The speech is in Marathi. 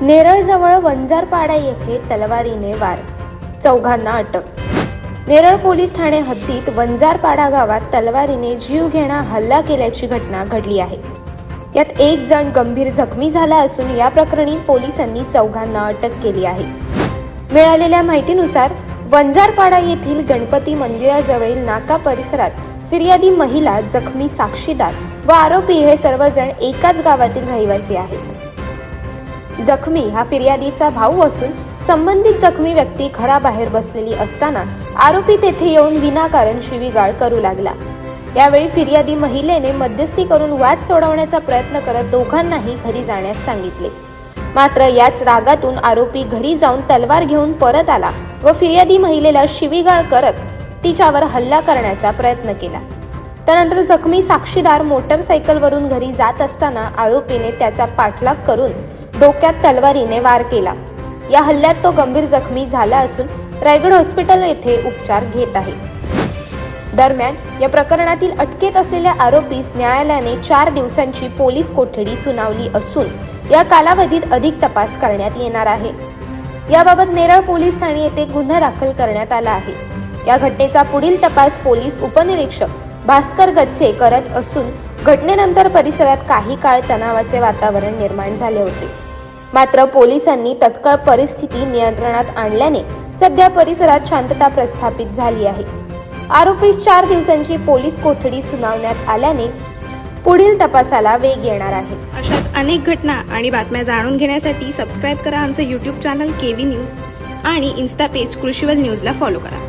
नेरळजवळ वंजारपाडा येथे तलवारीने वार, चौघांना अटक। नेरळ पोलीस ठाणे हद्दीत वंजारपाडा गावात तलवारीने जीवघेणा हल्ला केल्याची घटना घडली आहे। यात एक जण गंभीर जखमी झाला असून या प्रकरणी पोलिसांनी चौघांना अटक केली आहे। मिळालेल्या माहितीनुसार वंजारपाडा येथील गणपती मंदिराजवळील नाका परिसरात फिर्यादी महिला, जखमी साक्षीदार व आरोपी हे सर्वजण एकाच गावातील रहिवासी आहेत। जखमी हा फिर्यादीचा भाऊ असून संबंधित जखमी व्यक्ती घराबाहेर बसलेली असताना आरोपी तेथे येऊन विनाकारण शिवीगाळ करू लागला। यावेळी फिर्यादी महिलेने मध्यस्थी करून वाद सोडवण्याचा प्रयत्न करत दोघांनाही घरी जाण्यास सांगितले। मात्र याच रागातून आरोपी घरी जाऊन तलवार घेऊन परत आला व फिर्यादी महिलेला शिवीगाळ करत तिच्यावर हल्ला करण्याचा प्रयत्न केला। त्यानंतर जखमी साक्षीदार मोटरसायकलवरून घरी जात असताना आरोपीने त्याचा पाठलाग करून डोक्यात तलवारीने वार केला। या हल्ल्यात तो गंभीर जखमी झाला असून रायगड हॉस्पिटल येथे उपचार घेत आहे। दरम्यान या प्रकरणातील अटकेत असलेल्या आरोपीस न्यायालयाने 4 दिवसांची पोलीस कोठडी सुनावली असून या कालावधीत अधिक तपास करण्यात येणार आहे। याबाबत नेरळ पोलीस ठाणे येथे गुन्हा दाखल करण्यात आला आहे। या घटनेचा पुढील तपास पोलीस उपनिरीक्षक भास्कर गच्चे करत असून घटनेनंतर परिसरात काही काळ तणावाचे वातावरण निर्माण झाले होते। मात्र पोलिसांनी तत्काळ परिस्थिती नियंत्रणात आणल्याने सध्या परिसरात शांतता प्रस्थापित झाली आहे। आरोपीस 4 दिवसांची पोलीस कोठडी सुनावण्यात आल्याने पुढील तपासाला वेग येणार आहे। अशाच अनेक घटना आणि बातम्या जाणून घेण्यासाठी सबस्क्राईब करा आमचे YouTube चॅनल केवी न्यूज आणि इन्स्टा पेज कृषीवल न्यूजला फॉलो करा।